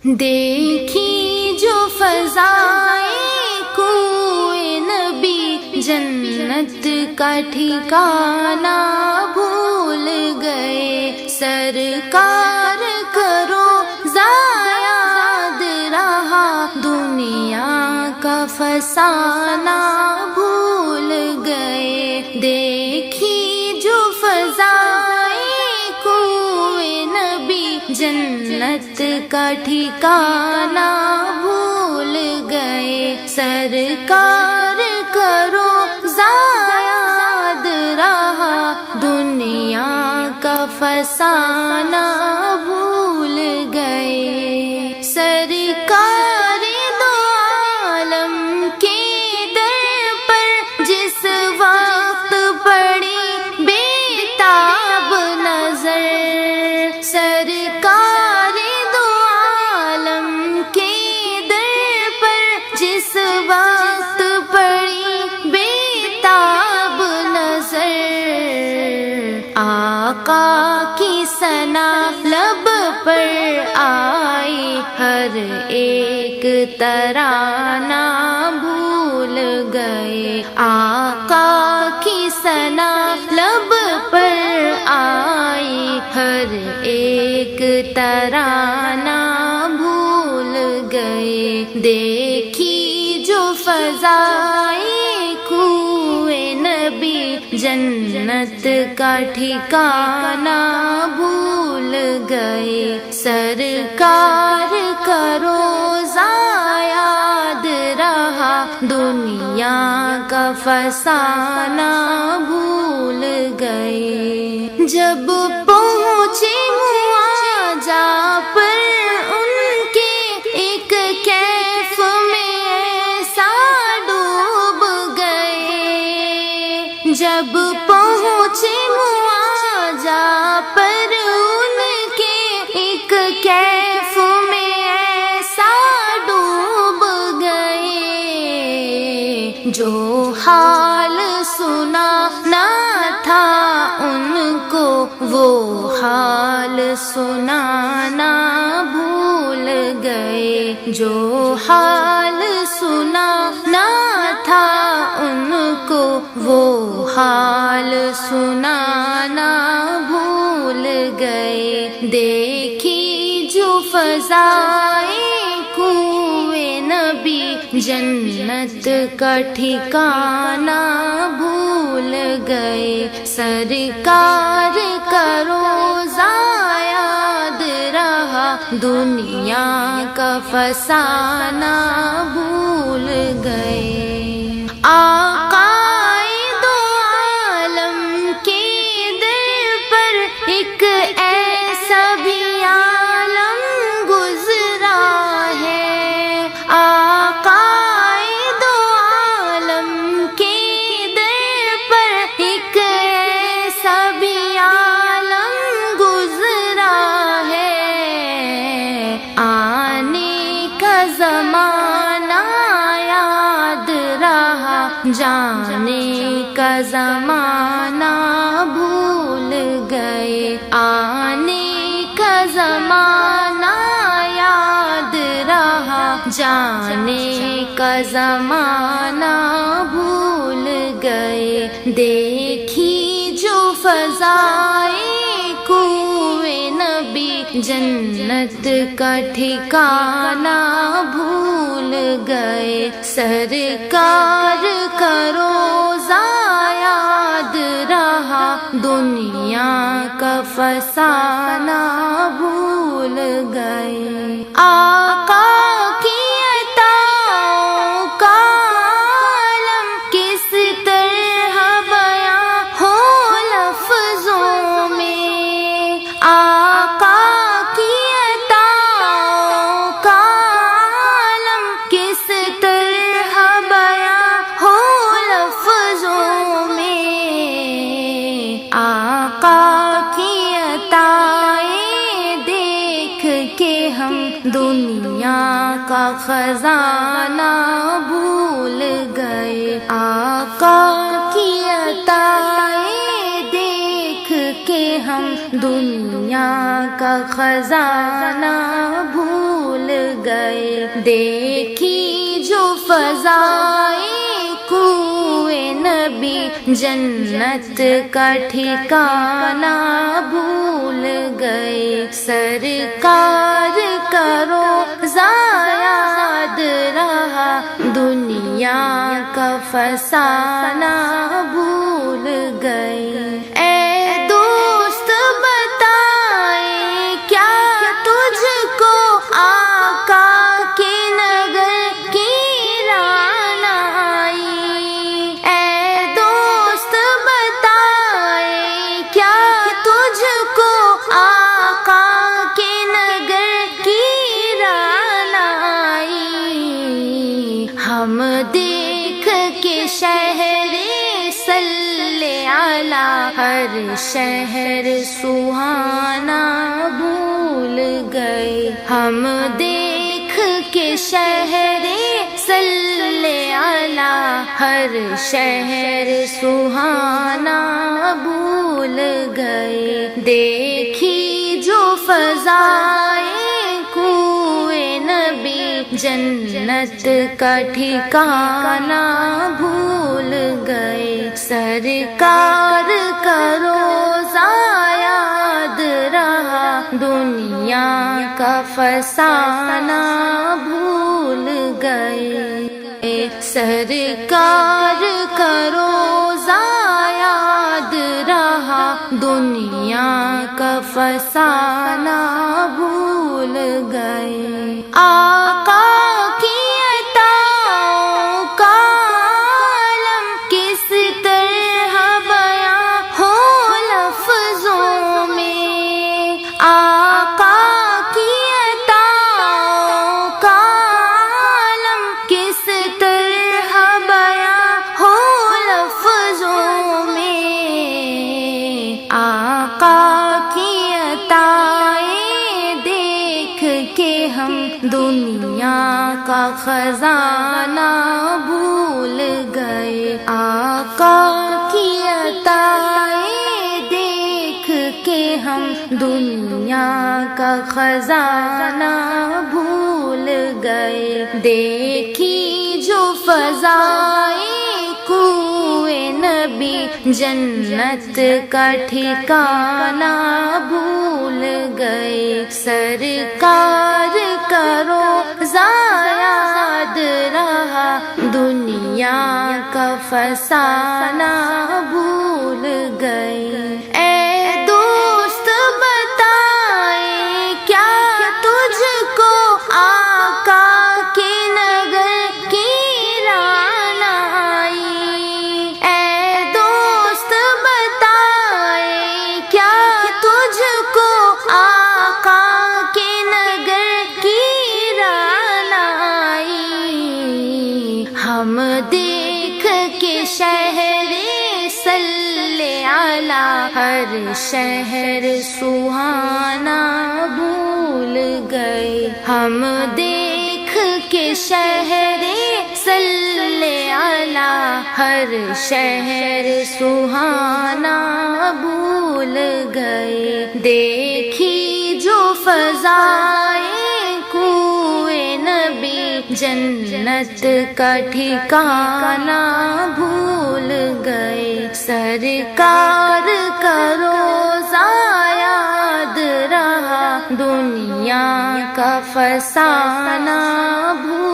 دیکھی جو فضائیں کوئے نبی، جنت کا ٹھکانہ بھول گئے. سرکار کرو یاد رہا، دنیا کا فسانہ بھول گئے. دیکھی جو فضائیں کوئے نبی، جنت کا ٹھکانہ بھول گئے. سرکار کرو یاد رہا، دنیا کا فسانہ بھول گئے. سرکار دو عالم کے در پر جس وقت پڑی بیتاب نظر، سرکار دو عالم کے در پر جس وقت پڑی بیتاب نظر، آقا کی ثنا لب پر آئی، ہر ایک ترانہ بھول گئے. آقا کی ثنا لب پر آئی، ہر ایک ترانہ بھول گئے. دیکھی جو فضائیں کوئے نبی، جنت کا ٹھکانہ بھول گئے. سرکار کرو یاد رہا، دنیا کا فسانہ بھول گئے. جب پہنچے معاجا پر ان کے، ایک کیف میں ایسا ڈوب گئے. جب پہنچے معاجا پر ان کے، ایک کیف میں ایسا ڈوب گئے. جو حال سنا نہ تھا ان کو، وہ حال سنانا بھول گئے. جو حال سنا نہ تھا ان کو، وہ حال سنانا بھول گئے. دیکھی جو فضائیں کوئے نبی، جنت کا ٹھکانہ بھول گئے. سرکار کرو یاد رہا، دنیا کا فسانہ بھول گئے. آقا دو عالم کے در پر ایک ایسا بھی عالم گزرا ہے. آقا دو عالم کے در پر ایک ایسا بھی عالم گزرا ہے. آنے کا زمانہ یاد رہا، جانے کا زمانہ بھول گئے. آنے کا زمانہ یاد رہا، جانے کا زمانہ بھول گئے. دیکھی جو فضائیں کوئے نبی، جنت کا ٹھکانہ بھول گئے. سرکار کرو یاد رہا، دنیا کا فسانہ بھول گئے. آقا کی عطاؤں کا عالم کس طرح بیاں ہو لفظوں میں. آقا کی عطاؤں کا عالم کس طرح بیاں ہو لفظوں میں. آقا کی عطائیں دیکھ کے ہم دنیا کا خزانہ بھول گئے. آقا کی عطائیں دیکھ کے ہم دنیا کا خزانہ بھول گئے، دیکھی جو فضائے کوئے نبی، جنت کا ٹھکانہ بھول گئے، سرکار کا روضہ یاد رہا، دنیا کا فسانہ بھول گئے۔ اے دوست بتائے کیا تجھ کو آقا کے نگر کی ران آئی، اے دوست بتائے کیا تجھ کو آقا کے نگر کی ران آئی، ہم دیکھ کے شہر صلی علی ہر شہر سہانا بھول گئے، ہم دیکھ کے شہر صلی علی ہر شہر سہانا بھول گئے، دیکھی جو فضائے کوئے نبی، جنت کا ٹھکانہ بھول گئے، سرکار کا روضہ یاد رہا، دنیا کا فسانہ بھول گئے، سرکار کا روضہ یاد رہا، دنیا کا فسانہ بھول گئے۔ آقا کی عطاؤں کا عالم کس طرح بیاں ہو لفظوں میں، آقا کی عطاؤں کا عالم کس طرح بیاں ہو لفظوں میں، آقا کی عطائیں دیکھ کے ہم دنیا کا خزانہ بھول گئے، آقا کی عطائیں دیکھ کے ہم دنیا کا خزانہ بھول گئے، دیکھی جو فضائے کوئے نبی، جنت کا ٹھکانہ بھول گئے، سرکار کا روضہ یاد رہا، دنیا کا فسانہ بھول گئے۔ اے دوست بتائے کیا تجھ کو آقا کے نگر کی ران آئی، اے دوست بتائے کیا تجھ کو آقا کے نگر کی ران آئی، ہم دیکھ کے شہر صلی علی ہر شہر سہانا بھول گئے، ہم دیکھ کے شہر صلی علی ہر شہر سہانا بھول گئے، دیکھی جو فضائے کوئے نبی، جنت کا ٹھکانہ بھول گئے، سرکار کا روضہ یاد رہا، دنیا کا فسانہ بھول